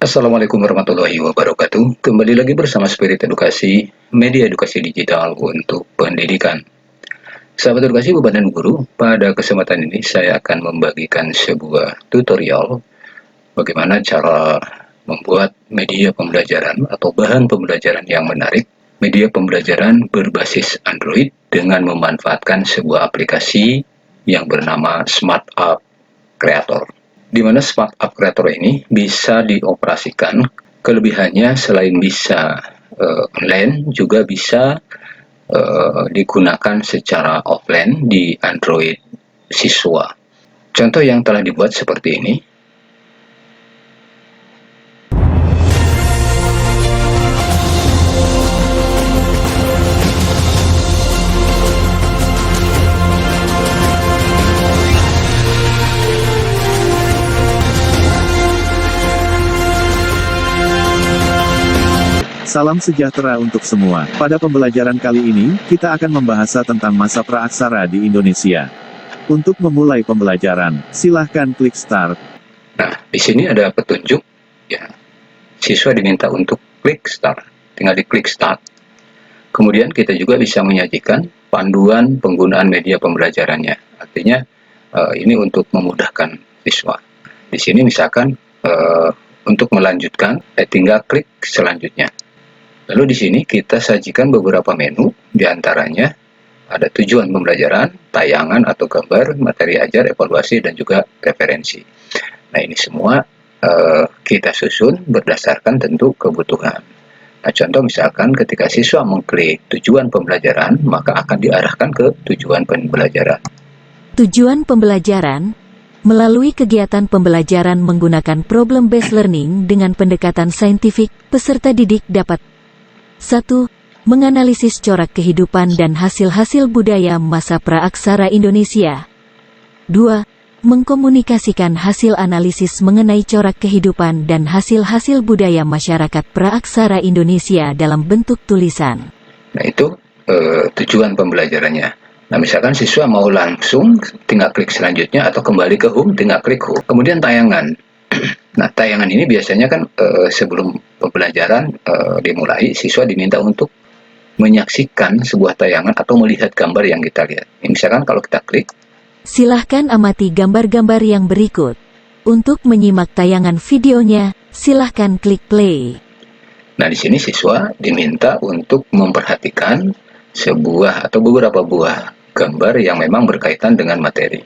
Assalamualaikum warahmatullahi wabarakatuh. Kembali lagi bersama Spirit Edukasi, media edukasi digital untuk pendidikan. Sahabat edukasi Bapak dan Guru, pada kesempatan ini saya akan membagikan sebuah tutorial bagaimana cara membuat media pembelajaran atau bahan pembelajaran yang menarik, media pembelajaran berbasis Android dengan memanfaatkan sebuah aplikasi yang bernama Smart App Creator. Di mana Smart App Creator ini bisa dioperasikan, kelebihannya selain bisa online juga bisa digunakan secara offline di Android siswa. Contoh yang telah dibuat seperti ini. Salam sejahtera untuk semua. Pada pembelajaran kali ini, kita akan membahas tentang masa praaksara di Indonesia. Untuk memulai pembelajaran, silahkan klik Start. Nah, di sini ada petunjuk, ya. Siswa diminta untuk klik Start. Tinggal diklik Start. Kemudian kita juga bisa menyajikan panduan penggunaan media pembelajarannya. Artinya, ini untuk memudahkan siswa. Di sini misalkan untuk melanjutkan, tinggal klik selanjutnya. Lalu di sini kita sajikan beberapa menu, diantaranya ada tujuan pembelajaran, tayangan atau gambar, materi ajar, evaluasi, dan juga referensi. Nah, ini semua kita susun berdasarkan tentu kebutuhan. Nah, contoh misalkan ketika siswa mengklik tujuan pembelajaran, maka akan diarahkan ke tujuan pembelajaran. Tujuan pembelajaran melalui kegiatan pembelajaran menggunakan problem-based learning dengan pendekatan saintifik, peserta didik dapat 1. Menganalisis corak kehidupan dan hasil-hasil budaya masa praaksara Indonesia. 2. Mengkomunikasikan hasil analisis mengenai corak kehidupan dan hasil-hasil budaya masyarakat praaksara Indonesia dalam bentuk tulisan. Nah, itu tujuan pembelajarannya. Nah, misalkan siswa mau langsung, tinggal klik selanjutnya, atau kembali ke home, tinggal klik home. Kemudian tayangan. Nah, tayangan ini biasanya kan sebelum pembelajaran dimulai, siswa diminta untuk menyaksikan sebuah tayangan atau melihat gambar yang kita lihat. Misalkan kalau kita klik, silahkan amati gambar-gambar yang berikut. Untuk menyimak tayangan videonya, silahkan klik play. Nah, di sini siswa diminta untuk memperhatikan sebuah atau beberapa buah gambar yang memang berkaitan dengan materi.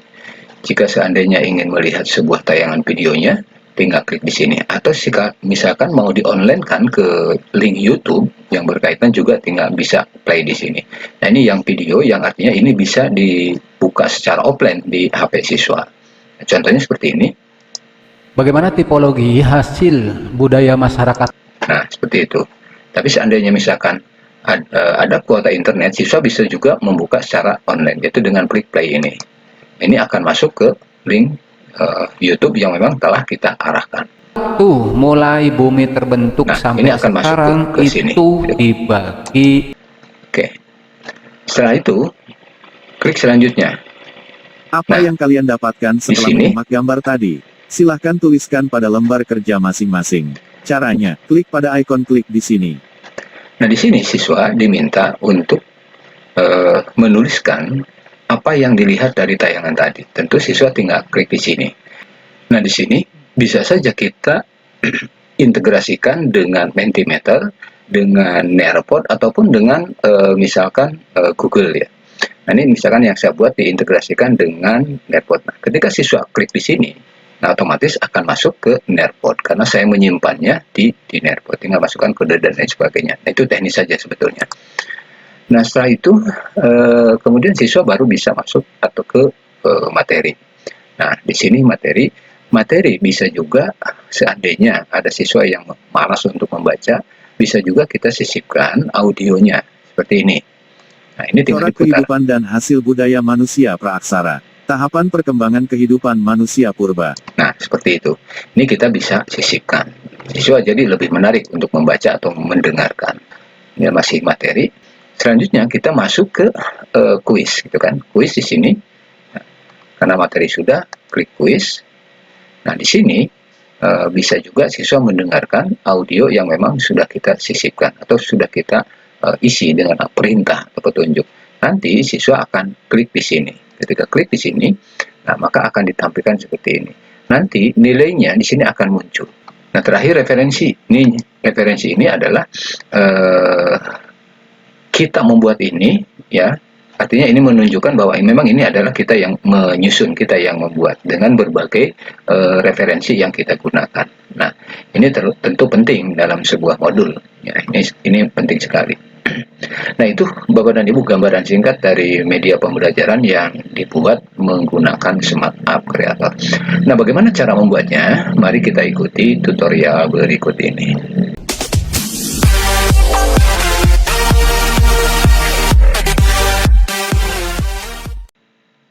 Jika seandainya ingin melihat sebuah tayangan videonya, tinggal klik di sini. Atau misalkan mau di-online-kan ke link YouTube yang berkaitan juga tinggal bisa play di sini. Nah, ini yang video yang artinya ini bisa dibuka secara offline di HP siswa. Nah, contohnya seperti ini. Bagaimana tipologi hasil budaya masyarakat? Nah, seperti itu. Tapi seandainya misalkan ada kuota internet, siswa bisa juga membuka secara online, yaitu dengan klik play ini. Ini akan masuk ke link YouTube yang memang telah kita arahkan. Tuh, mulai bumi terbentuk sampai ini akan sekarang masuk ke sini. Itu dibagi. Oke. Setelah itu, klik selanjutnya. Apa yang kalian dapatkan setelah menyimak gambar tadi? Silahkan tuliskan pada lembar kerja masing-masing. Caranya, klik pada ikon klik di sini. Nah, di sini siswa diminta untuk menuliskan apa yang dilihat dari tayangan tadi. Tentu siswa tinggal klik di sini. Nah, di sini bisa saja kita integrasikan dengan Mentimeter, dengan Nearpod, ataupun dengan misalkan Google ya. Nah, ini misalkan yang saya buat diintegrasikan dengan Nearpod. Nah, ketika siswa klik di sini, nah otomatis akan masuk ke Nearpod karena saya menyimpannya di Nearpod. Tinggal masukkan kode dan lain sebagainya. Nah, itu teknis saja sebetulnya. Nah, setelah itu kemudian siswa baru bisa masuk atau ke materi. Nah, di sini materi bisa juga seandainya ada siswa yang malas untuk membaca, bisa juga kita sisipkan audionya seperti ini. Nah, ini tinggal Corak diputar. kehidupan dan hasil budaya manusia praaksara. Tahapan perkembangan kehidupan manusia purba. Nah, seperti itu. Ini kita bisa sisipkan. Siswa jadi lebih menarik untuk membaca atau mendengarkan. Ini masih materi. Selanjutnya kita masuk ke kuis, gitu kan? Kuis di sini. Nah, karena materi sudah, klik kuis. Nah, di sini Bisa juga siswa mendengarkan audio yang memang sudah kita sisipkan atau sudah kita isi dengan perintah atau petunjuk. Nanti siswa akan klik di sini. Ketika klik di sini, nah maka akan ditampilkan seperti ini. Nanti nilainya di sini akan muncul. Nah, terakhir referensi. Referensi ini adalah kita membuat ini, ya. Artinya ini menunjukkan bahwa memang ini adalah kita yang menyusun, kita yang membuat dengan berbagai referensi yang kita gunakan. Nah, ini tentu penting dalam sebuah modul. Ya, ini penting sekali. Nah, itu Bapak dan Ibu gambaran singkat dari media pembelajaran yang dibuat menggunakan Smart App Creator. Nah, bagaimana cara membuatnya? Mari kita ikuti tutorial berikut ini.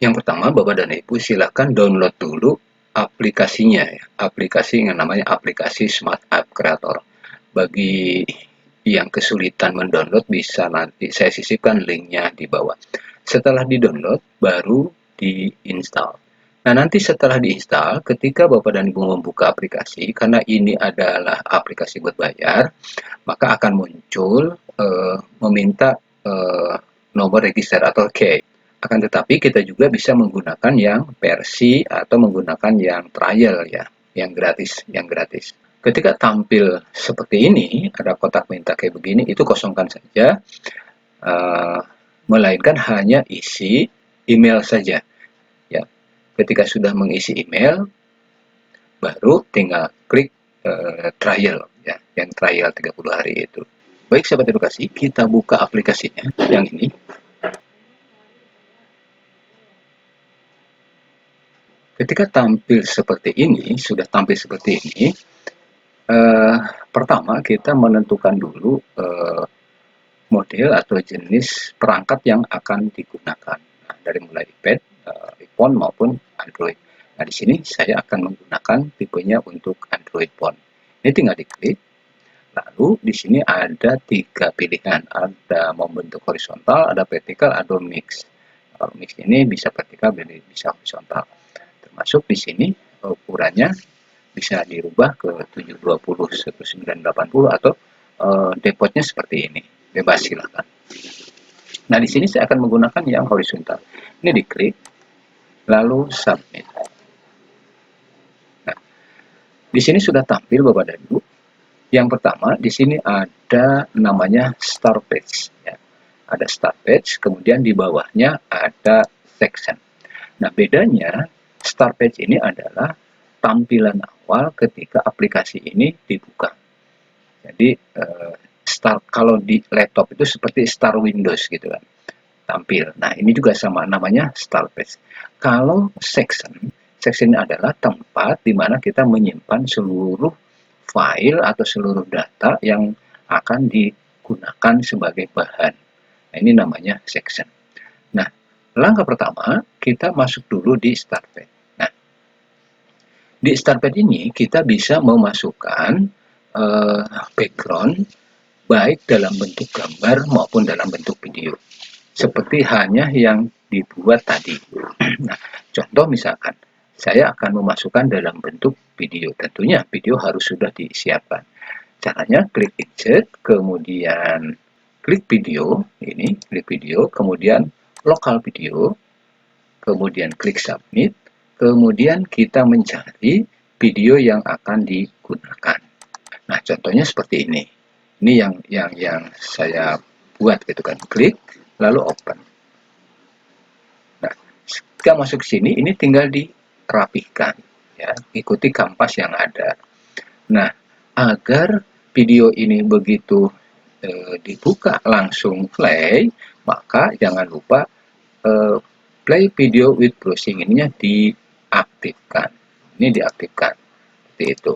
Yang pertama, Bapak dan Ibu silakan download dulu aplikasinya, ya. Aplikasi yang namanya aplikasi Smart App Creator. Bagi yang kesulitan mendownload, bisa nanti saya sisipkan linknya di bawah. Setelah di-download, baru diinstal. Nah, nanti setelah diinstal, ketika Bapak dan Ibu membuka aplikasi, karena ini adalah aplikasi berbayar, maka akan muncul meminta nomor register atau key. Akan tetapi kita juga bisa menggunakan yang versi atau menggunakan yang trial, ya, yang gratis. Ketika tampil seperti ini, ada kotak minta kayak begini, itu kosongkan saja, melainkan hanya isi email saja. Ya, ketika sudah mengisi email, baru tinggal klik trial, ya, yang trial 30 hari itu. Baik sahabat edukasi, kita buka aplikasinya yang ini. Ketika tampil seperti ini, sudah tampil seperti ini, pertama kita menentukan dulu model atau jenis perangkat yang akan digunakan. Nah, dari mulai iPad, iPhone maupun Android. Nah, di sini saya akan menggunakan tipenya untuk Android Phone. Ini tinggal diklik. Lalu di sini ada 3 pilihan. Ada membentuk horizontal, ada vertikal, ada mix. Kalau mix ini bisa vertikal, bisa horizontal. Termasuk di sini ukurannya bisa dirubah ke 720, 1980 atau depotnya seperti ini. Bebas silakan. Nah, di sini saya akan menggunakan yang horizontal. Ini diklik, lalu submit. Nah, di sini sudah tampil Bapak dan Ibu. Yang pertama, di sini ada namanya start page. Ya. Ada start page, kemudian di bawahnya ada section. Nah, bedanya start page ini adalah tampilan awal ketika aplikasi ini dibuka. Jadi kalau di laptop itu seperti start Windows gitu kan, tampil. Nah, ini juga sama, namanya start page. Kalau section adalah tempat di mana kita menyimpan seluruh file atau seluruh data yang akan digunakan sebagai bahan. Nah, ini namanya section. Nah, langkah pertama kita masuk dulu di start page. Nah, di start page ini kita bisa memasukkan background baik dalam bentuk gambar maupun dalam bentuk video. Seperti hanya yang dibuat tadi. Nah, contoh misalkan saya akan memasukkan dalam bentuk video. Tentunya video harus sudah disiapkan. Caranya klik insert, kemudian klik video, ini klik video, kemudian lokal video, kemudian klik submit, kemudian kita mencari video yang akan digunakan. Nah, contohnya seperti ini. Ini yang saya buat gitu kan. Klik, lalu open. Nah, ketika masuk ke sini, ini tinggal dirapihkan, ya, ikuti kampas yang ada. Nah, agar video ini begitu dibuka langsung play, maka jangan lupa play video with browsing ininya diaktifkan. Ini diaktifkan seperti itu.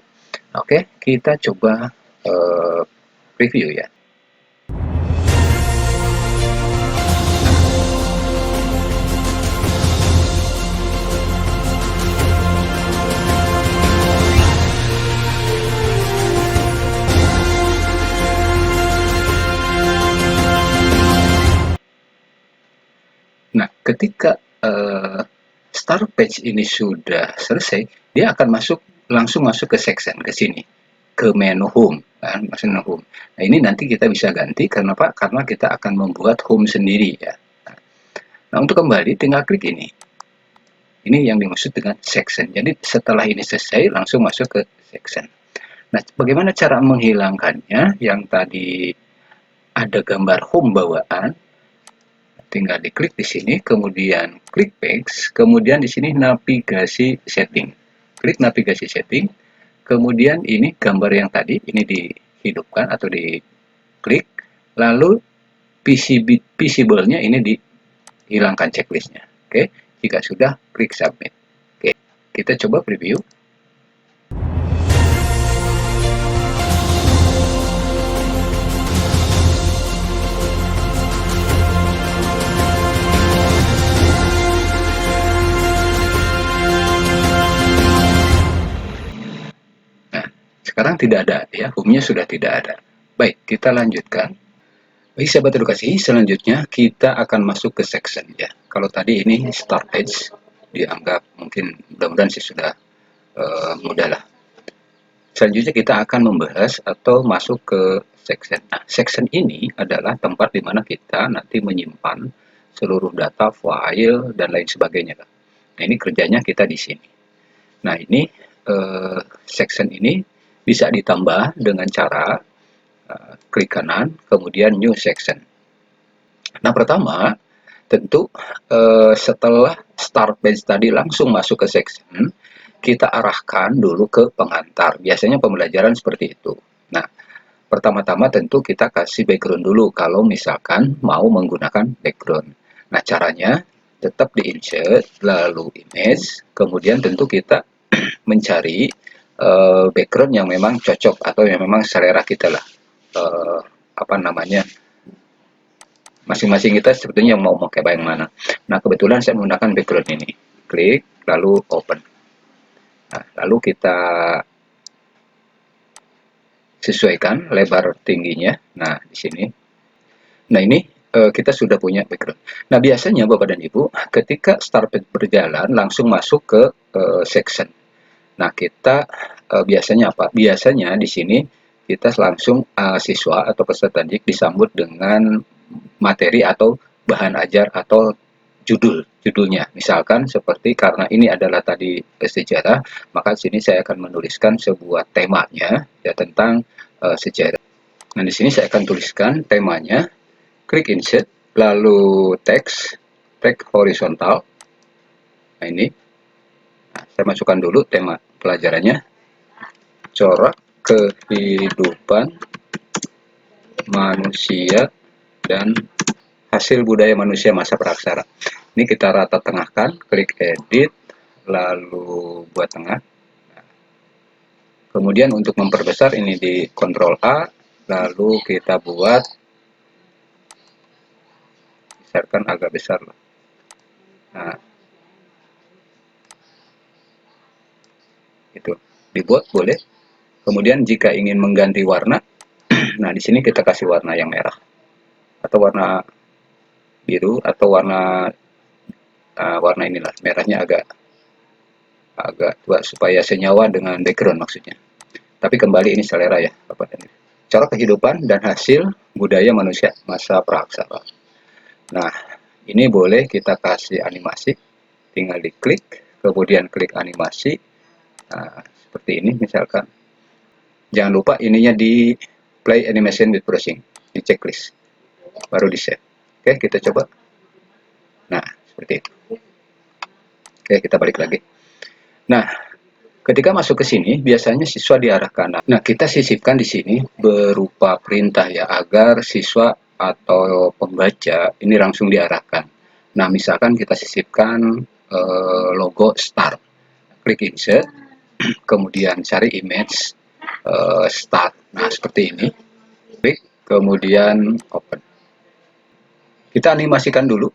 Oke, kita coba review ya. Nah, ketika start page ini sudah selesai, dia akan masuk langsung masuk ke section ke sini, ke menu home kan, masuk ke home. Nah, ini nanti kita bisa ganti karena apa? Karena kita akan membuat home sendiri ya. Nah, untuk kembali tinggal klik ini. Ini yang dimaksud dengan section. Jadi setelah ini selesai langsung masuk ke section. Nah, bagaimana cara menghilangkannya? Yang tadi ada gambar home bawaan, tinggal diklik di sini, kemudian klik page, kemudian di sini navigasi setting. Klik navigasi setting, kemudian ini gambar yang tadi ini dihidupkan atau diklik, lalu visible-nya ini dihilangkan checklistnya. Oke, jika sudah klik submit. Oke, kita coba preview. Sekarang tidak ada ya, home-nya sudah tidak ada. Baik, kita lanjutkan. Baik sahabat edukasi, selanjutnya kita akan masuk ke section ya. Kalau tadi ini start page, dianggap mungkin mudah-mudahan sih sudah mudah lah. Selanjutnya kita akan membahas atau masuk ke section. Nah, section ini adalah tempat di mana kita nanti menyimpan seluruh data, file, dan lain sebagainya. Nah, ini kerjanya kita di sini. Nah, ini section ini bisa ditambah dengan cara klik kanan, kemudian new section. Nah, pertama, tentu setelah start page tadi langsung masuk ke section, kita arahkan dulu ke pengantar. Biasanya pembelajaran seperti itu. Nah, pertama-tama tentu kita kasih background dulu kalau misalkan mau menggunakan background. Nah, caranya tetap di-insert, lalu image, kemudian tentu kita mencari background yang memang cocok atau yang memang selera kita lah. Apa namanya, masing-masing kita sebetulnya yang mau pakai yang mana. Nah, kebetulan saya menggunakan background ini. Klik, lalu open. Nah, lalu kita sesuaikan lebar tingginya. Nah, di sini. Nah, ini kita sudah punya background. Nah, biasanya Bapak dan Ibu, ketika start page berjalan, langsung masuk ke section. Nah, kita biasanya apa? Biasanya di sini kita langsung siswa atau peserta didik disambut dengan materi atau bahan ajar atau judulnya. Misalkan seperti karena ini adalah tadi sejarah, maka di sini saya akan menuliskan sebuah temanya ya tentang sejarah. Nah, di sini saya akan tuliskan temanya, klik insert, lalu teks horizontal. Nah, ini saya masukkan dulu tema pelajarannya, corak kehidupan manusia dan hasil budaya manusia masa praksara. Ini kita rata tengahkan, klik edit, lalu buat tengah. Kemudian untuk memperbesar ini di Ctrl A, lalu kita buat besarkan agak besar. Nah, itu dibuat boleh. Kemudian jika ingin mengganti warna, nah di sini kita kasih warna yang merah atau warna biru atau warna inilah, merahnya agak tua supaya senyawa dengan background maksudnya. Tapi kembali ini selera ya Bapak dan Ibu. Corak kehidupan dan hasil budaya manusia masa praksara. Nah, ini boleh kita kasih animasi, tinggal diklik, kemudian klik animasi. Nah, seperti ini misalkan. Jangan lupa ininya di play animation with browsing, di checklist, baru di save. Oke, kita coba. Nah, seperti itu. Oke, kita balik lagi. Nah, ketika masuk ke sini, biasanya siswa diarahkan. Nah, kita sisipkan di sini berupa perintah ya, agar siswa atau pembaca ini langsung diarahkan. Nah, misalkan kita sisipkan logo start. Klik insert, kemudian cari image start. Nah, seperti ini. Klik, kemudian open. Kita animasikan dulu.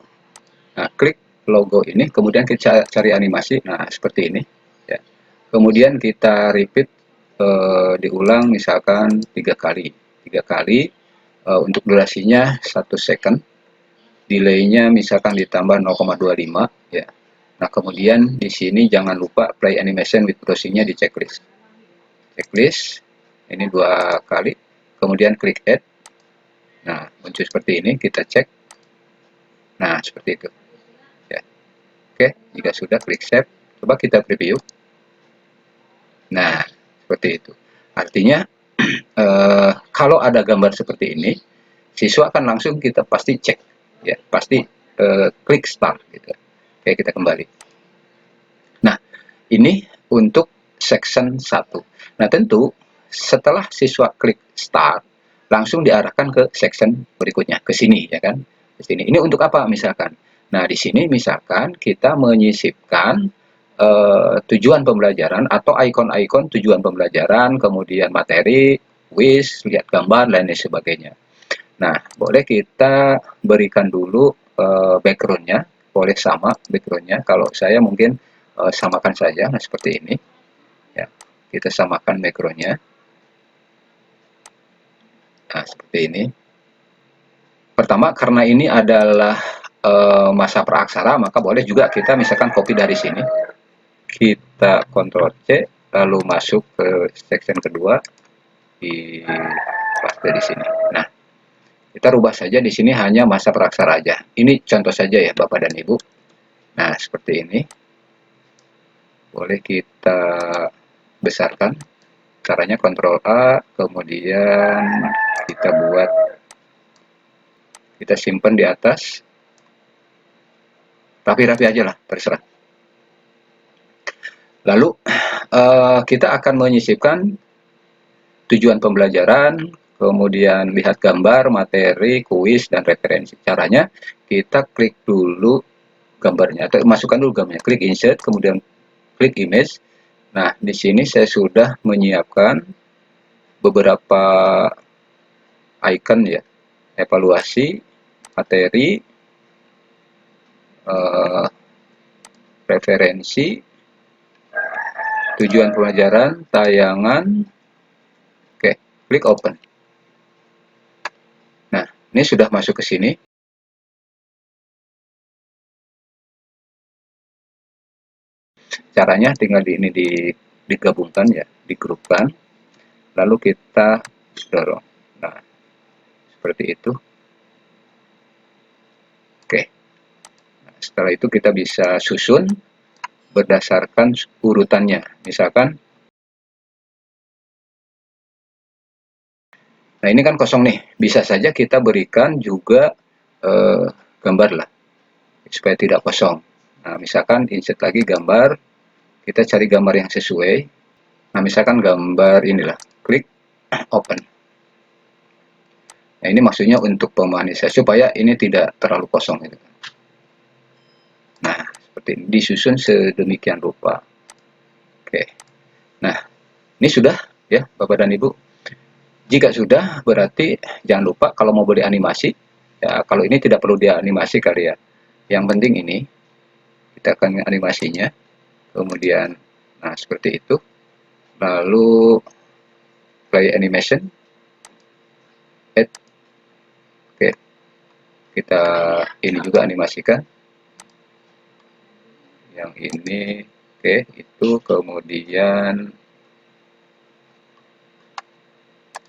Nah, klik logo ini, kemudian kita cari animasi. Nah, seperti ini. Ya. Kemudian kita repeat, diulang misalkan 3 kali. 3 kali, untuk durasinya 1 second. Delay-nya misalkan ditambah 0,25 ya. Nah, kemudian di sini jangan lupa play animation with browsing-nya di checklist. Checklist, ini 2 kali, kemudian klik add. Nah, muncul seperti ini, kita cek. Nah, seperti itu. Ya. Oke, jika sudah, klik save. Coba kita preview. Nah, seperti itu. Artinya, kalau ada gambar seperti ini, siswa akan langsung kita pasti cek. Ya, pasti klik start. Gitu. Oke, kita kembali. Nah, ini untuk section 1. Nah, tentu setelah siswa klik start, langsung diarahkan ke section berikutnya, ke sini, ya kan? Ke sini. Ini untuk apa misalkan? Nah, di sini misalkan kita menyisipkan tujuan pembelajaran atau ikon-ikon tujuan pembelajaran, kemudian materi, quiz, lihat gambar, dan lain sebagainya. Nah, boleh kita berikan dulu background-nya, boleh sama background-nya. Kalau saya mungkin samakan saja, nah seperti ini. Ya, kita samakan background-nya. Nah, seperti ini. Pertama, karena ini adalah masa praaksara, maka boleh juga kita misalkan copy dari sini. Kita Ctrl C, lalu masuk ke section kedua, di paste di sini. Nah, kita rubah saja di sini hanya masa praaksara aja. Ini contoh saja ya, Bapak dan Ibu. Nah, seperti ini. Boleh kita besarkan. Caranya Ctrl A, kemudian kita simpan di atas. Rapi-rapi aja lah, terserah. Lalu kita akan menyisipkan tujuan pembelajaran, kemudian lihat gambar, materi, kuis, dan referensi. Caranya kita klik dulu gambarnya, atau masukkan dulu gambarnya. Klik insert, kemudian klik image. Nah, di sini saya sudah menyiapkan beberapa icon ya, evaluasi, materi, referensi, tujuan pelajaran, tayangan. Oke, klik open. Nah, ini sudah masuk ke sini. Caranya tinggal ini digabungkan ya, digrupkan. Lalu kita dorong. Nah, seperti itu. Oke. Nah, setelah itu kita bisa susun berdasarkan urutannya. Misalkan, nah ini kan kosong nih. Bisa saja kita berikan juga gambar lah, supaya tidak kosong. Nah, misalkan insert lagi gambar, kita cari gambar yang sesuai. Nah, misalkan gambar inilah, klik open. Nah, ini maksudnya untuk pemanisasi supaya ini tidak terlalu kosong gitu. Nah, seperti ini disusun sedemikian rupa. Oke. Nah, ini sudah ya, Bapak dan Ibu. Jika sudah, berarti jangan lupa kalau mau beli animasi, ya kalau ini tidak perlu dianimasi kali ya. Yang penting ini kita akan animasinya. Kemudian nah seperti itu. Lalu play animation. Add. Oke. Kita ini juga animasikan. Yang ini oke, itu kemudian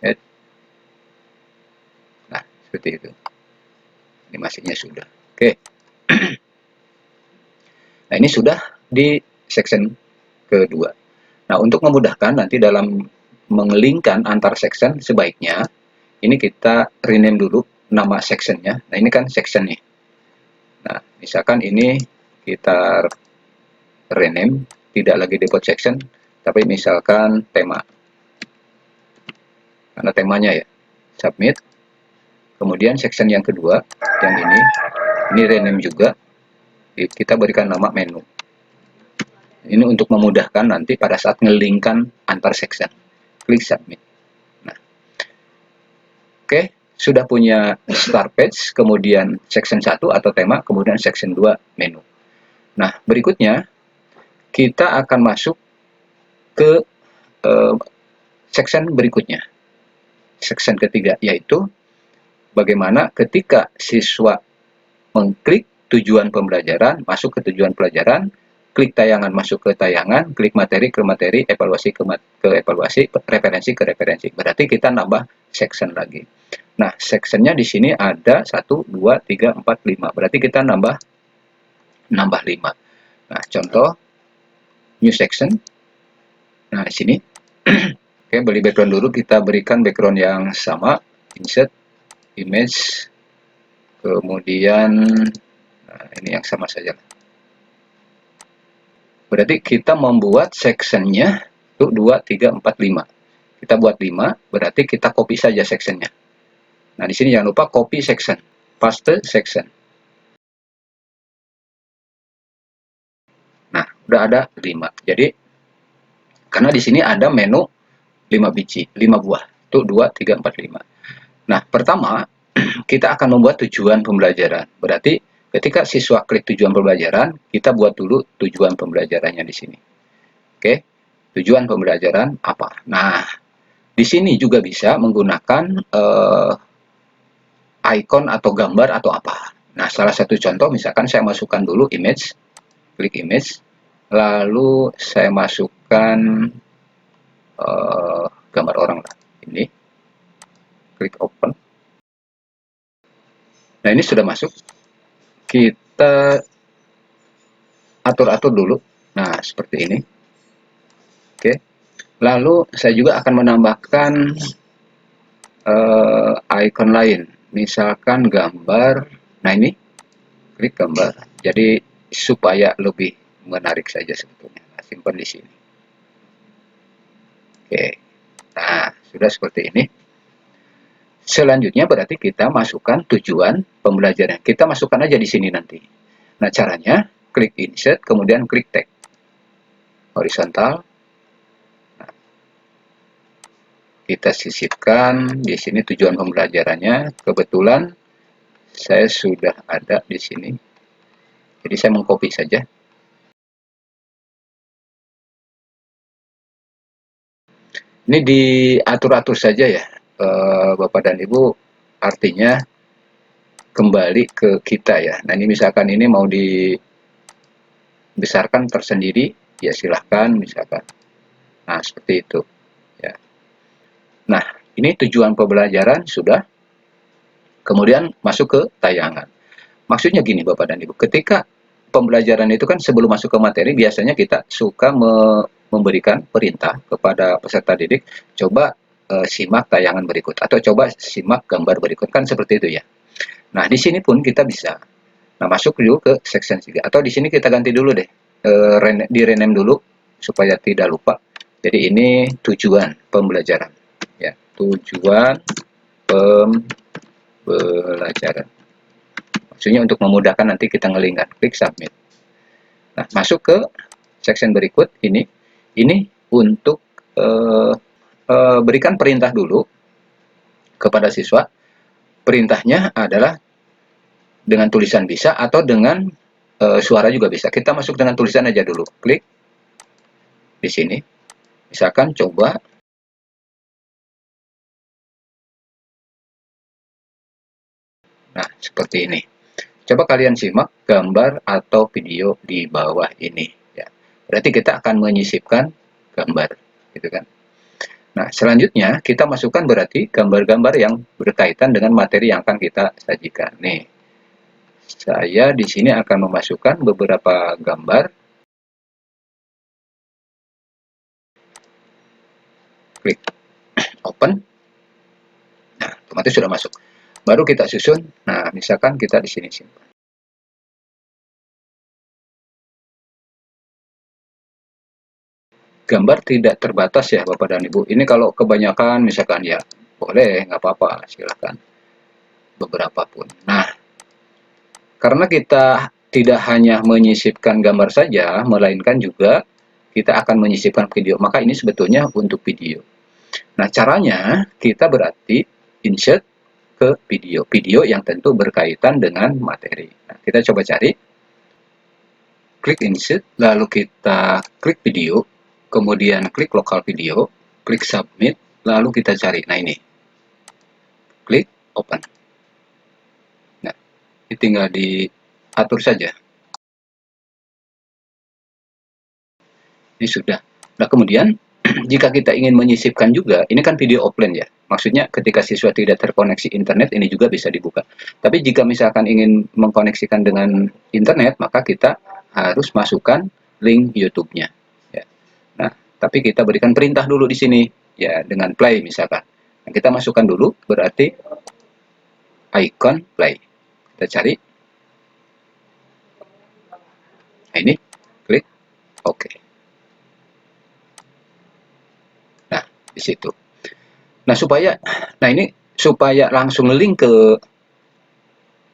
add. Nah, seperti itu. Animasinya sudah. Oke. Nah, ini sudah di section kedua. Nah, untuk memudahkan nanti dalam mengelingkan antar section, sebaiknya ini kita rename dulu nama sectionnya. Nah, ini kan section nih. Nah, misalkan ini kita rename, tidak lagi default section, tapi misalkan tema. Karena temanya ya. Submit. Kemudian section yang kedua, yang ini rename juga. Kita berikan nama menu. Ini untuk memudahkan nanti pada saat ngelingkan antar section. Klik submit. Nah, oke, sudah punya start page, kemudian section 1 atau tema, kemudian section 2 menu. Nah, berikutnya kita akan masuk ke section berikutnya. Section ketiga, yaitu bagaimana ketika siswa mengklik tujuan pembelajaran, masuk ke tujuan pelajaran, klik tayangan masuk ke tayangan, klik materi ke materi, evaluasi ke evaluasi, referensi ke referensi. Berarti kita nambah section lagi. Nah, sectionnya di sini ada 1, 2, 3, 4, 5. Berarti kita nambah 5. Nah, contoh new section. Nah, di sini. Oke, beli background dulu, kita berikan background yang sama, insert image, kemudian nah, ini yang sama saja. Berarti kita membuat sectionnya itu 2, 3, 4, 5. Kita buat 5, berarti kita copy saja sectionnya. Nah, di sini jangan lupa copy section, paste section. Nah, udah ada 5. Jadi, karena di sini ada menu 5 biji, 5 buah. Itu 2, 3, 4, 5. Nah, pertama, kita akan membuat tujuan pembelajaran. Berarti, ketika siswa klik tujuan pembelajaran, kita buat dulu tujuan pembelajarannya di sini. Oke, tujuan pembelajaran apa? Nah, di sini juga bisa menggunakan icon atau gambar atau apa. Nah, salah satu contoh misalkan saya masukkan dulu image, klik image, lalu saya masukkan gambar orang lah. Ini, klik open. Nah, ini sudah masuk. Kita atur-atur dulu. Nah, seperti ini. Oke. Lalu saya juga akan menambahkan icon lain. Misalkan gambar. Nah, ini klik gambar. Jadi supaya lebih menarik saja sebetulnya. Nah, simpan di sini. Oke. Nah, sudah seperti ini. Selanjutnya berarti kita masukkan tujuan pembelajaran. Kita masukkan aja di sini nanti. Nah, caranya klik insert, kemudian klik tag. Horizontal. Nah, kita sisipkan di sini tujuan pembelajarannya. Kebetulan saya sudah ada di sini. Jadi saya mengcopy saja. Ini diatur-atur saja ya, Bapak dan Ibu, artinya kembali ke kita ya. Nah, ini misalkan ini mau dibesarkan tersendiri, ya silahkan misalkan. Nah, seperti itu. Ya. Nah, ini tujuan pembelajaran sudah, kemudian masuk ke tayangan. Maksudnya gini Bapak dan Ibu, ketika pembelajaran itu kan sebelum masuk ke materi, biasanya kita suka memberikan perintah kepada peserta didik, coba simak tayangan berikut, atau coba simak gambar berikut, kan seperti itu ya. Nah, di sini pun kita bisa. Nah, masuk dulu ke section 3. Atau di sini kita ganti dulu deh. Di rename dulu supaya tidak lupa. Jadi ini tujuan pembelajaran. Ya, tujuan pembelajaran. Maksudnya untuk memudahkan nanti kita ngelingkan. Klik submit. Nah, masuk ke section berikut ini. Ini untuk berikan perintah dulu kepada siswa. Perintahnya adalah dengan tulisan bisa atau dengan suara juga bisa. Kita masuk dengan tulisan aja dulu. Klik di sini. Misalkan coba. Nah, seperti ini. Coba kalian simak gambar atau video di bawah ini. Ya. Berarti kita akan menyisipkan gambar. Gitu kan. Nah, selanjutnya kita masukkan berarti gambar-gambar yang berkaitan dengan materi yang akan kita sajikan. Nih, saya di sini akan memasukkan beberapa gambar. Klik open. Nah, otomatis sudah masuk. Baru kita susun. Nah, misalkan kita di sini simpan. Gambar tidak terbatas ya Bapak dan Ibu. Ini kalau kebanyakan misalkan ya boleh, nggak apa-apa, silahkan. Beberapa pun. Nah, karena kita tidak hanya menyisipkan gambar saja, melainkan juga kita akan menyisipkan video. Maka ini sebetulnya untuk video. Nah, caranya kita berarti insert ke video. Video yang tentu berkaitan dengan materi. Nah, kita coba cari. Klik insert, lalu kita klik video. Kemudian klik lokal video, klik submit, lalu kita cari. Nah, ini. Klik open. Nah, ini tinggal diatur saja. Ini sudah. Nah, kemudian jika kita ingin menyisipkan juga, ini kan video offline ya. Maksudnya ketika siswa tidak terkoneksi internet, ini juga bisa dibuka. Tapi jika misalkan ingin mengkoneksikan dengan internet, maka kita harus masukkan link YouTube-nya. Ya. Nah, tapi kita berikan perintah dulu di sini, ya, dengan play misalkan. Nah, kita masukkan dulu, berarti icon play. Kita cari. Nah, ini klik OK. Nah, di situ. Nah, supaya langsung link ke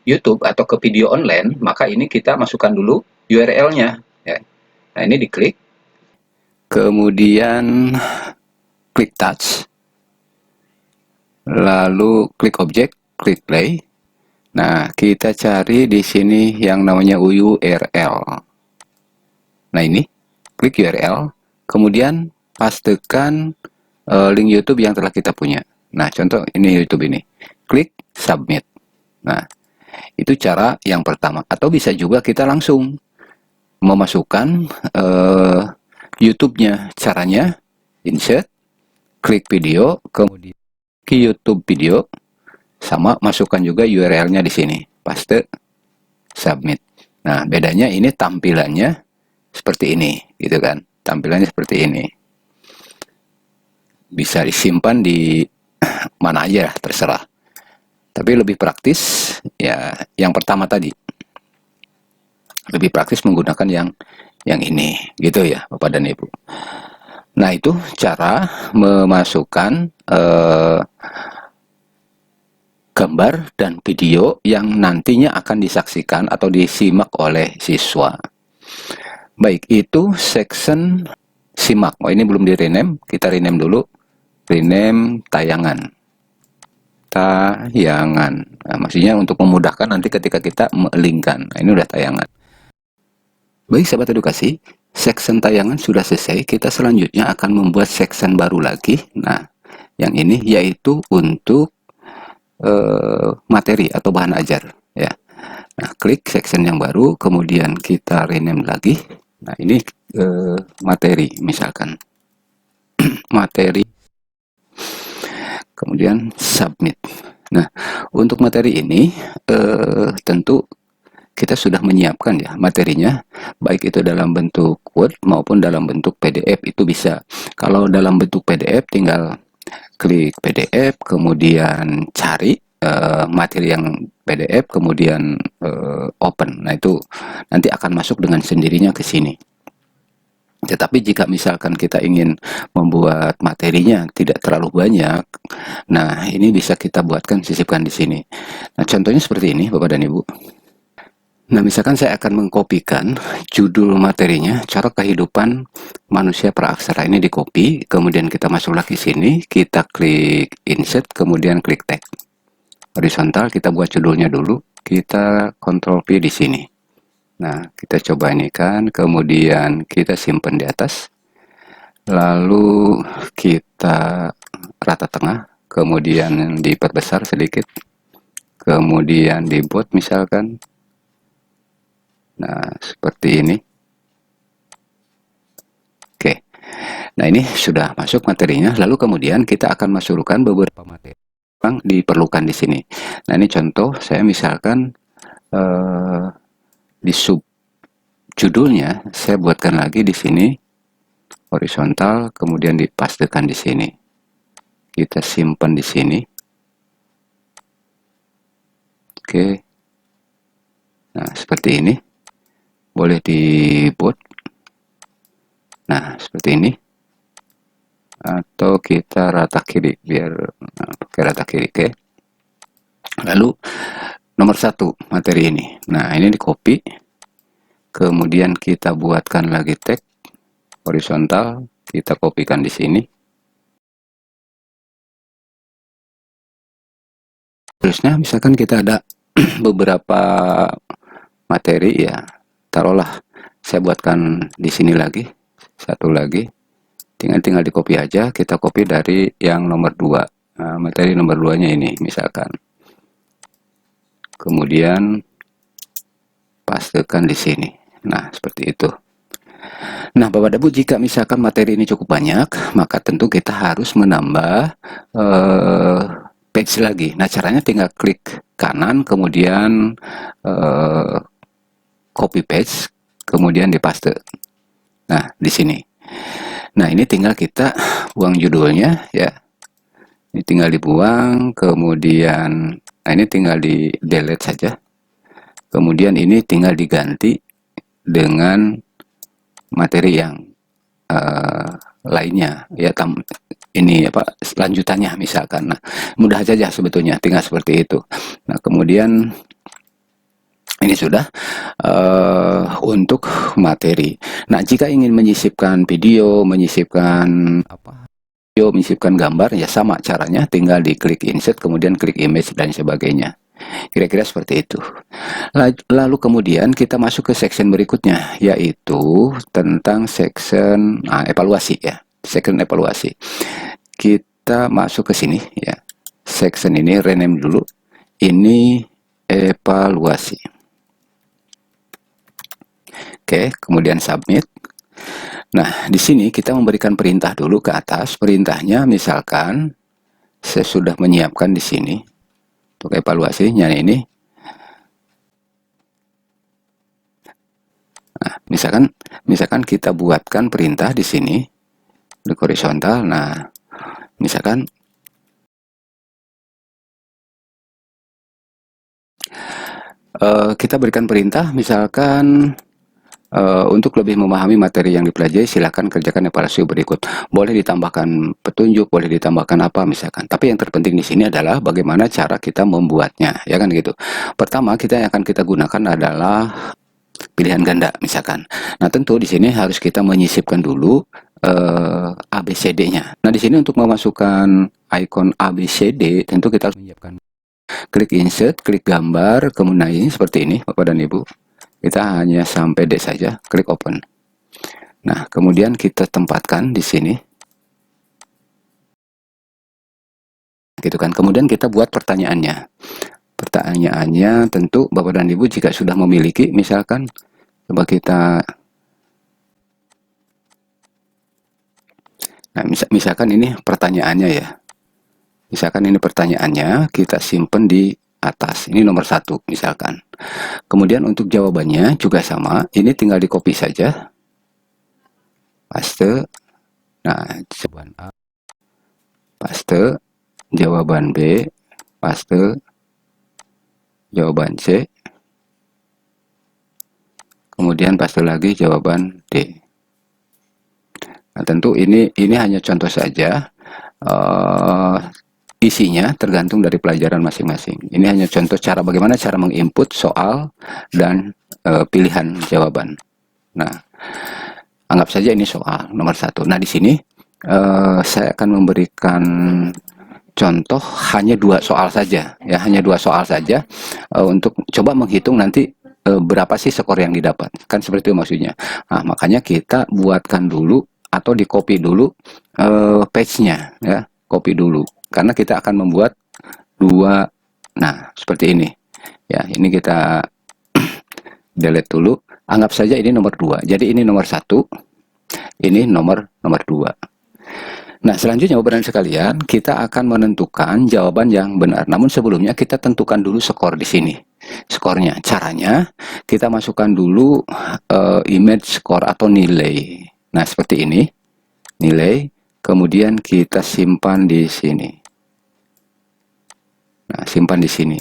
YouTube atau ke video online, maka ini kita masukkan dulu URL-nya. Ya. Nah, ini diklik. Kemudian klik touch. Lalu klik objek, klik play. Nah, kita cari di sini yang namanya URL. Nah, ini klik URL, kemudian pastekan link YouTube yang telah kita punya. Nah, contoh ini YouTube ini. Klik submit. Nah, itu cara yang pertama. Atau bisa juga kita langsung memasukkan YouTube-nya. Caranya insert, klik video, kemudian ke YouTube video, sama masukkan juga URL-nya di sini. Paste, submit. Nah, bedanya ini tampilannya seperti ini, gitu kan? Tampilannya seperti ini. Bisa disimpan di mana aja, terserah. Tapi lebih praktis ya yang pertama tadi. Lebih praktis menggunakan yang ini, gitu ya, Bapak dan Ibu. Nah, itu cara memasukkan gambar dan video yang nantinya akan disaksikan atau disimak oleh siswa. Baik, itu section simak. Oh, ini belum di-rename, kita rename dulu. Rename tayangan. Tayangan. Nah, maksudnya untuk memudahkan nanti ketika kita melingkan. Nah, ini udah tayangan. Baik, sahabat edukasi, section tayangan sudah selesai. Kita selanjutnya akan membuat section baru lagi. Nah, yang ini yaitu untuk materi atau bahan ajar. Ya. Nah, klik section yang baru, kemudian kita rename lagi. Nah, ini materi misalkan. Materi. Kemudian submit. Nah, untuk materi ini tentu kita sudah menyiapkan ya materinya, baik itu dalam bentuk Word maupun dalam bentuk PDF, itu bisa. Kalau dalam bentuk PDF tinggal klik PDF, kemudian cari materi yang PDF, kemudian open. Nah, itu nanti akan masuk dengan sendirinya ke sini. Tetapi jika misalkan kita ingin membuat materinya tidak terlalu banyak, nah ini bisa kita buatkan, sisipkan di sini. Nah, contohnya seperti ini, Bapak dan Ibu. Nah, misalkan saya akan mengkopikan judul materinya, cara kehidupan manusia praaksara. Ini di copy, kemudian kita masuk lagi sini, kita klik insert, kemudian klik tag. Horizontal, kita buat judulnya dulu, kita Ctrl P di sini. Nah, kita coba ini kan, kemudian kita simpan di atas, lalu kita rata tengah, kemudian diperbesar sedikit, kemudian dibuat misalkan. Nah, seperti ini. Oke. Nah, ini sudah masuk materinya, lalu kemudian kita akan masukkan beberapa materi yang diperlukan di sini. Nah, ini contoh, saya misalkan di sub judulnya saya buatkan lagi di sini horizontal, kemudian dipastekan di sini. Kita simpan di sini. Oke. Nah, seperti ini. Boleh dibuat. Nah, seperti ini. Atau kita rata kiri biar pakai rata kiri, oke. Lalu nomor 1 materi ini. Nah, ini di copy. Kemudian kita buatkan lagi tag horizontal, kita kopikan di sini. Terusnya misalkan kita ada beberapa materi ya, taruhlah saya buatkan di sini lagi, satu lagi. Tinggal di copy aja, kita copy dari yang nomor 2. Nah, materi nomor 2-nya ini misalkan. Kemudian pastekan di sini. Nah, seperti itu. Nah, Bapak dan Ibu, jika misalkan materi ini cukup banyak, maka tentu kita harus menambah page lagi. Nah, caranya tinggal klik kanan, kemudian copy paste, kemudian dipaste. Nah, di sini. Nah, ini tinggal kita buang judulnya ya. Ini tinggal dibuang, kemudian nah ini tinggal di delete saja. Kemudian ini tinggal diganti dengan materi yang lainnya ya, ini apa lanjutannya misalkan. Nah, mudah saja sebetulnya, tinggal seperti itu. Nah, kemudian ini sudah untuk materi. Nah, jika ingin menyisipkan video, menyisipkan gambar, ya sama caranya, tinggal diklik insert, kemudian klik image dan sebagainya. Kira-kira seperti itu. Lalu kemudian kita masuk ke section berikutnya, yaitu tentang section evaluasi ya. Section evaluasi. Kita masuk ke sini ya. Section ini rename dulu. Ini evaluasi. Oke, kemudian submit. Nah, di sini kita memberikan perintah dulu ke atas. Perintahnya misalkan saya sudah menyiapkan di sini untuk evaluasinya ini. Nah, misalkan kita buatkan perintah di sini di horizontal. Nah, misalkan kita berikan perintah misalkan untuk lebih memahami materi yang dipelajari, silakan kerjakan evaluasi berikut. Boleh ditambahkan petunjuk, boleh ditambahkan apa misalkan. Tapi yang terpenting di sini adalah bagaimana cara kita membuatnya, ya kan gitu. Pertama, yang akan kita gunakan adalah pilihan ganda misalkan. Nah, tentu di sini harus kita menyisipkan dulu ABCD-nya. Nah, di sini untuk memasukkan icon ABCD, tentu kita harus menyiapkan. Klik insert, klik gambar, kemudian ini seperti ini, Bapak dan Ibu. Kita hanya sampai D saja, klik open. Nah, kemudian kita tempatkan di sini. Gitu kan. Kemudian kita buat pertanyaannya. Pertanyaannya tentu Bapak dan Ibu jika sudah memiliki, misalkan coba kita Nah, misalkan ini pertanyaannya ya. Misalkan ini pertanyaannya, kita simpan di atas. Ini nomor 1 misalkan. Kemudian untuk jawabannya juga sama. Ini tinggal di copy saja. Paste. Nah, jawaban A. Paste. Jawaban B. Paste. Jawaban C. Kemudian paste lagi jawaban D. Nah, tentu ini hanya contoh saja. Isinya tergantung dari pelajaran masing-masing. Ini hanya contoh bagaimana cara menginput soal dan pilihan jawaban. Nah, anggap saja ini soal nomor 1. Nah, di sini saya akan memberikan contoh hanya 2 soal saja, ya, hanya 2 soal saja untuk coba menghitung nanti berapa sih skor yang didapat. Kan seperti itu maksudnya. Nah, makanya kita buatkan dulu atau di copy dulu page-nya ya, copy dulu karena kita akan membuat 2. Nah, seperti ini ya, ini kita delete dulu, anggap saja ini nomor 2, jadi ini nomor 1, ini nomor 2. Nah, selanjutnya Bapak dan sekalian, kita akan menentukan jawaban yang benar. Namun sebelumnya kita tentukan dulu skor di sini. Skornya, caranya kita masukkan dulu image score atau nilai. Nah, seperti ini, nilai, kemudian kita simpan di sini. Nah, simpan di sini.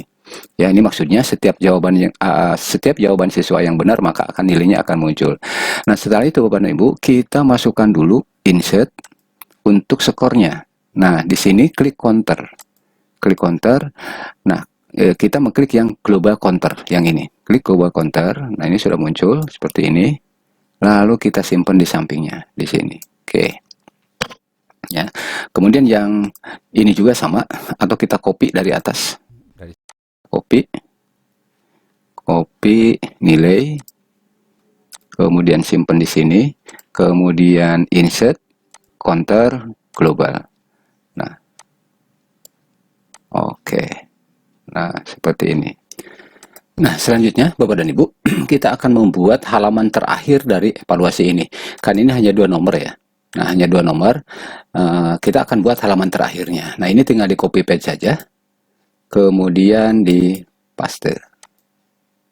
Ya, ini maksudnya setiap jawaban siswa yang benar maka nilainya akan muncul. Nah, setelah itu Bapak dan Ibu, kita masukkan dulu insert untuk skornya. Nah, di sini klik counter. Klik counter. Nah, kita mengklik yang global counter, yang ini. Klik global counter. Nah, ini sudah muncul seperti ini. Lalu kita simpan di sampingnya di sini. Oke. Ya. Kemudian yang ini juga sama, atau kita copy dari atas. Copy nilai. Kemudian simpan di sini. Kemudian insert counter global. Nah, oke. Nah, seperti ini. Nah, selanjutnya Bapak dan Ibu, kita akan membuat halaman terakhir dari evaluasi ini. Kan ini hanya 2 nomor ya. Nah, hanya 2 nomor. Kita akan buat halaman terakhirnya. Nah, ini tinggal di copy paste saja. Kemudian di paste.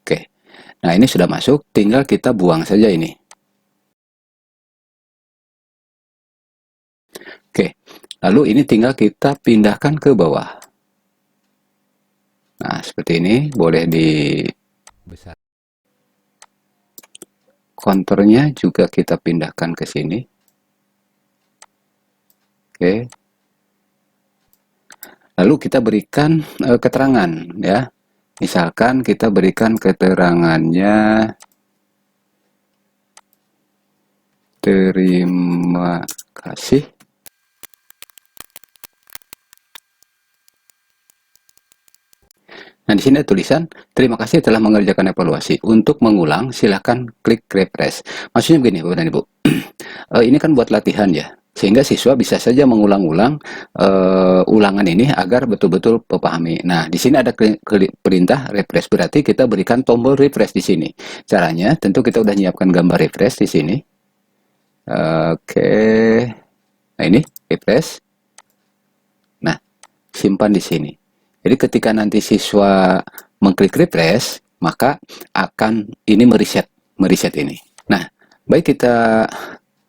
Oke. Nah, ini sudah masuk. Tinggal kita buang saja ini. Oke. Lalu ini tinggal kita pindahkan ke bawah. Nah, seperti ini. Boleh di Besar. konturnya juga kita pindahkan ke sini. Oke. Lalu kita berikan keterangan ya. Misalkan kita berikan keterangannya, terima kasih. Nah, di sini ada tulisan, terima kasih telah mengerjakan evaluasi. Untuk mengulang, silahkan klik refresh. Maksudnya begini, Bapak dan Ibu. Ini kan buat latihan ya. Sehingga siswa bisa saja mengulang-ulang ulangan ini agar betul-betul memahami. Nah, di sini ada perintah refresh. Berarti kita berikan tombol refresh di sini. Caranya, tentu kita udah nyiapkan gambar refresh di sini. Oke. Nah, ini refresh. Nah, simpan di sini. Jadi ketika nanti siswa mengklik refresh, maka akan ini meriset ini. Nah, baik kita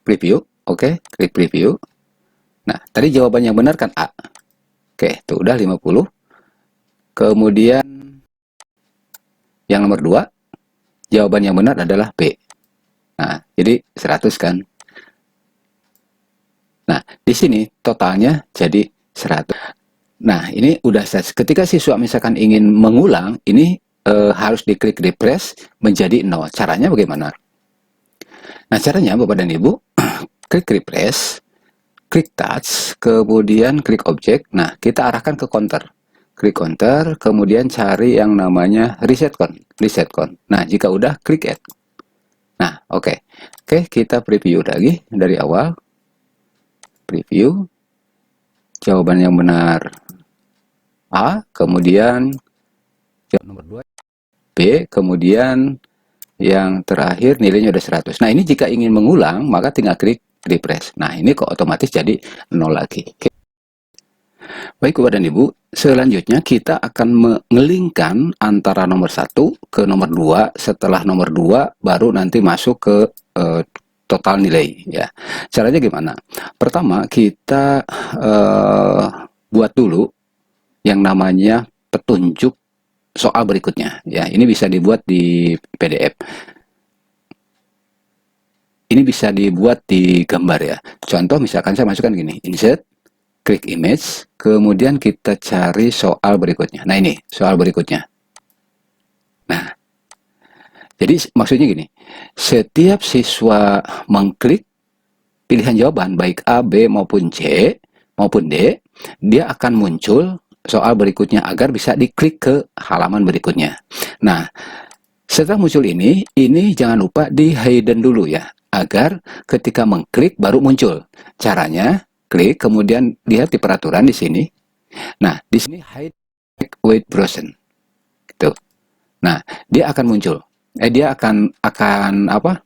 preview, oke, klik preview. Nah, tadi jawaban yang benar kan A. Oke, itu udah 50. Kemudian yang nomor 2, jawaban yang benar adalah B. Nah, jadi 100 kan. Nah, di sini totalnya jadi 100. Nah, ini udah selesai. Ketika siswa misalkan ingin mengulang, ini harus diklik refresh menjadi 0. Caranya bagaimana? Nah, caranya Bapak dan Ibu, klik refresh, klik touch, kemudian klik objek. Nah, kita arahkan ke counter. Klik counter, kemudian cari yang namanya reset count. Nah, jika udah, klik add. Nah, oke. Oke, kita preview lagi dari awal. Preview. Jawaban yang benar A, kemudian Nomor 2. B, kemudian yang terakhir nilainya udah 100. Nah, ini jika ingin mengulang, maka tinggal klik refresh. Nah, ini kok otomatis jadi 0 lagi. Oke. Baik, Bapak dan Ibu, selanjutnya kita akan mengelingkan antara nomor 1 ke nomor 2. Setelah nomor 2, baru nanti masuk ke total nilai. Ya. Caranya gimana? Pertama, kita buat dulu yang namanya petunjuk soal berikutnya. Ya, ini bisa dibuat di PDF. Ini bisa dibuat di gambar ya. Contoh misalkan saya masukkan gini, insert, klik image, kemudian kita cari soal berikutnya. Nah, ini soal berikutnya. Nah, jadi maksudnya gini, setiap siswa mengklik pilihan jawaban baik A, B maupun C maupun D, dia akan muncul soal berikutnya agar bisa diklik ke halaman berikutnya. Nah, setelah muncul ini jangan lupa di hidden dulu ya, agar ketika mengklik baru muncul. Caranya, klik kemudian lihat di peraturan di sini. Nah, di sini hide with browser. Gitu. Nah, dia akan muncul. Dia akan apa?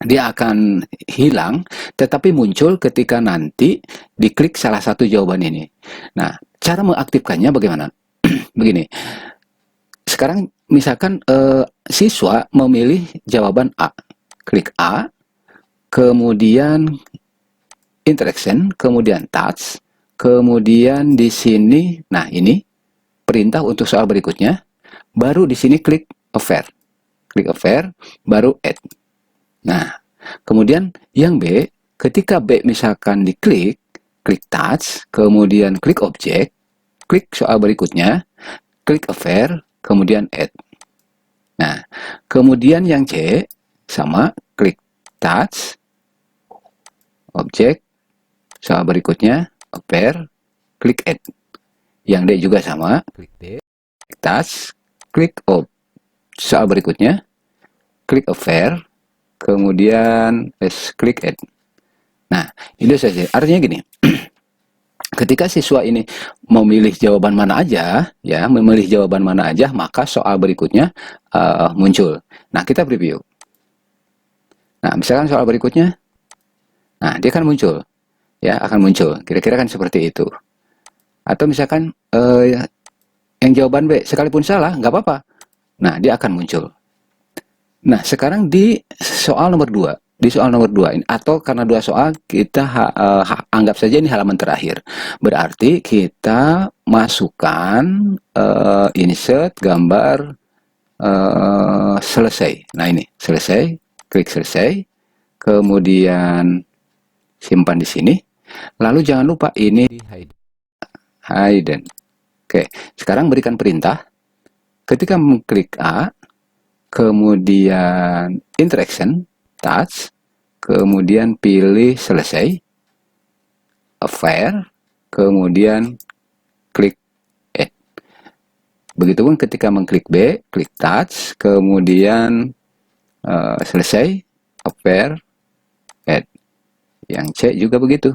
Dia akan hilang, tetapi muncul ketika nanti diklik salah satu jawaban ini. Nah, cara mengaktifkannya bagaimana? Begini, sekarang misalkan siswa memilih jawaban A. Klik A, kemudian interaction, kemudian touch, kemudian di sini, nah ini perintah untuk soal berikutnya, baru di sini klik affair. Klik affair, baru add. Nah, kemudian yang B, ketika B misalkan diklik, klik touch, kemudian klik objek, klik soal berikutnya, klik affair, kemudian add. Nah, kemudian yang C, sama, klik touch, objek, soal berikutnya, affair, klik add. Yang D juga sama, Klik D. klik touch, klik soal berikutnya, klik affair, kemudian klik add. Nah, itu saja. Artinya gini, ketika siswa ini memilih jawaban mana aja, ya, memilih jawaban mana aja, maka soal berikutnya muncul. Nah, kita preview. Nah, misalkan soal berikutnya, nah, dia akan muncul, ya, akan muncul. Kira-kira kan seperti itu. Atau misalkan yang jawaban B, sekalipun salah, nggak apa-apa. Nah, dia akan muncul. Nah, sekarang di soal nomor 2. Di soal nomor 2 ini, atau karena 2 soal, kita anggap saja ini halaman terakhir. Berarti kita masukkan insert gambar selesai. Nah, ini selesai, klik selesai, kemudian simpan di sini. Lalu jangan lupa ini Di hide. hidden. Oke, sekarang berikan perintah. Ketika mengklik A, kemudian interaction, touch, kemudian pilih selesai, affair, kemudian klik add. Begitupun ketika mengklik B, klik touch, kemudian selesai, affair, add. Yang C juga begitu.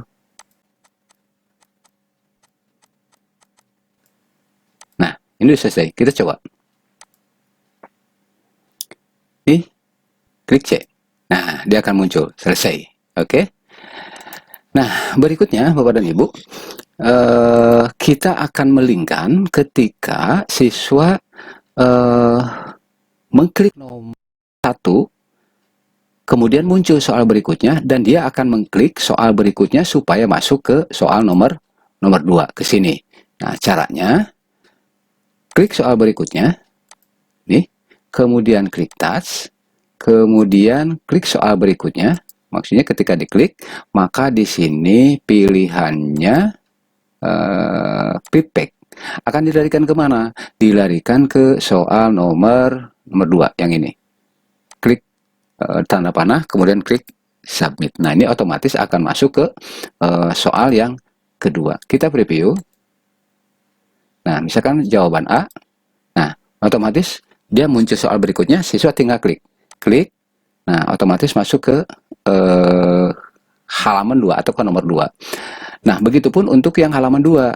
Nah, ini sudah selesai. Kita coba. Klik C. Nah, dia akan muncul. Selesai. Oke. Nah, berikutnya, Bapak dan Ibu, kita akan melingkan ketika siswa mengklik nomor 1, kemudian muncul soal berikutnya, dan dia akan mengklik soal berikutnya supaya masuk ke soal nomor 2, ke sini. Nah, caranya, klik soal berikutnya, nih, kemudian klik touch, kemudian klik soal berikutnya. Maksudnya ketika diklik, maka di sini pilihannya feedback. Akan dilarikan kemana? Dilarikan ke soal nomor 2, yang ini. Klik tanda panah, kemudian klik submit. Nah, ini otomatis akan masuk ke soal yang kedua. Kita preview. Nah, misalkan jawaban A. Nah, otomatis dia muncul soal berikutnya, siswa tinggal klik. Nah, otomatis masuk ke halaman 2 atau ke nomor 2. Nah, begitupun untuk yang halaman 2.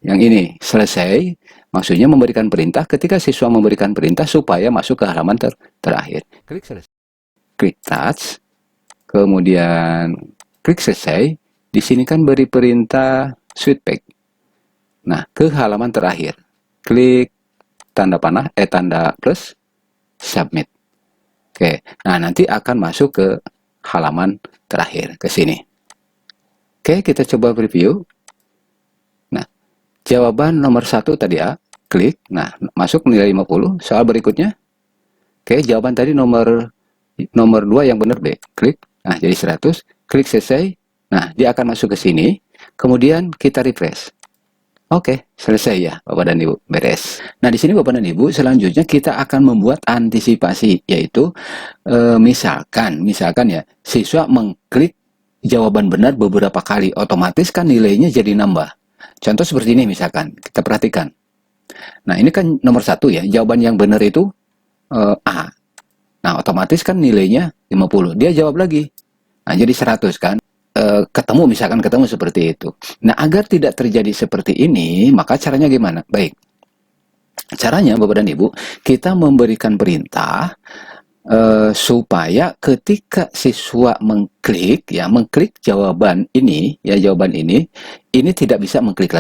Yang ini, selesai, maksudnya memberikan perintah, ketika siswa memberikan perintah supaya masuk ke halaman terakhir. Klik selesai. Klik touch, kemudian klik selesai. Di sini kan beri perintah switchback. Nah, ke halaman terakhir. Klik tanda panah, tanda plus, submit. Oke, nah nanti akan masuk ke halaman terakhir, ke sini. Oke, kita coba preview. Nah, jawaban nomor 1 tadi A, klik. Nah, masuk nilai 50. Soal berikutnya. Oke, jawaban tadi nomor 2 yang benar B, klik. Nah, jadi 100. Klik selesai. Nah, dia akan masuk ke sini. Kemudian kita refresh. Oke, selesai ya, Bapak dan Ibu, beres. Nah, di sini Bapak dan Ibu, selanjutnya kita akan membuat antisipasi, yaitu misalkan ya, siswa mengklik jawaban benar beberapa kali, otomatis kan nilainya jadi nambah. Contoh seperti ini misalkan, kita perhatikan. Nah, ini kan nomor 1 ya, jawaban yang benar itu A. Nah, otomatis kan nilainya 50. Dia jawab lagi. Nah, jadi 100 kan. Ketemu seperti itu. Nah, agar tidak terjadi seperti ini, maka caranya gimana? Baik. Caranya, Bapak dan Ibu, kita memberikan perintah supaya ketika siswa mengklik jawaban ini tidak bisa mengklik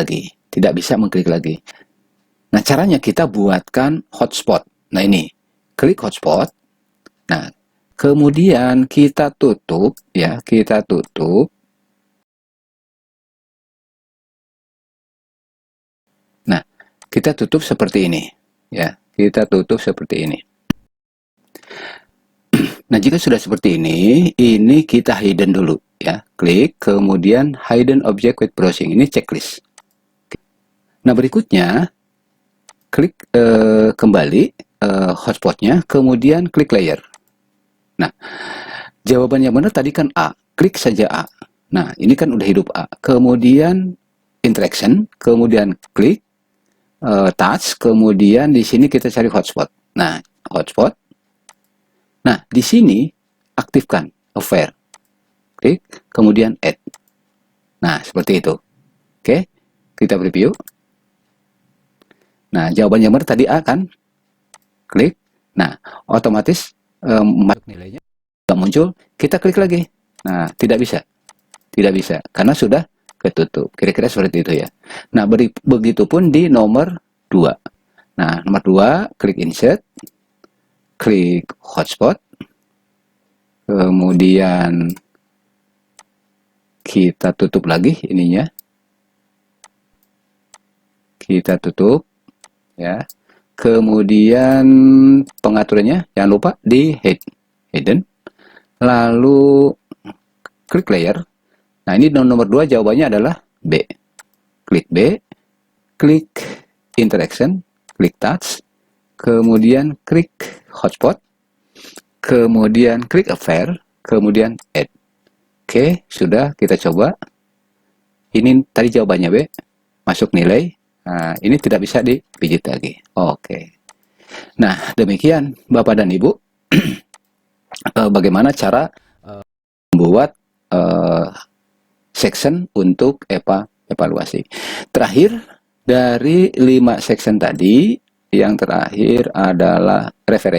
lagi. Nah, caranya kita buatkan hotspot. Nah, ini. Klik hotspot. Nah, kemudian kita tutup ya, Nah, kita tutup seperti ini ya, Nah, jika sudah seperti ini kita hidden dulu ya. Klik, kemudian hidden object with browsing. Ini checklist. Nah, berikutnya klik kembali hotspotnya, kemudian klik layer. Nah, jawaban yang benar tadi kan A. Klik saja A. Nah, ini kan udah hidup A. Kemudian interaction, kemudian klik touch, kemudian di sini kita cari hotspot. Nah, hotspot. Nah, di sini aktifkan affair. Klik, kemudian add. Nah, seperti itu. Oke, Kita preview. Nah, jawaban yang benar tadi A kan? Klik. Nah, otomatis masuk nilainya nggak muncul. Kita klik lagi. Nah, tidak bisa. Tidak bisa. Karena sudah ketutup. Kira-kira seperti itu ya. Nah, begitupun di nomor 2. Nah, nomor 2, klik insert. Klik hotspot. Kemudian kita tutup lagi ininya. Kita tutup. Ya. Kemudian pengaturannya jangan lupa di hidden. Lalu klik layer. Nah, ini nomor 2 jawabannya adalah B. Klik B, klik interaction, klik touch, kemudian klik hotspot, kemudian klik affair, kemudian add. Oke, sudah kita coba. Ini tadi jawabannya B, masuk nilai. Nah, ini tidak bisa dipijit lagi. Oke. Nah, demikian Bapak dan Ibu. Bagaimana cara membuat section untuk evaluasi. Terakhir, dari 5 section tadi, yang terakhir adalah referensi.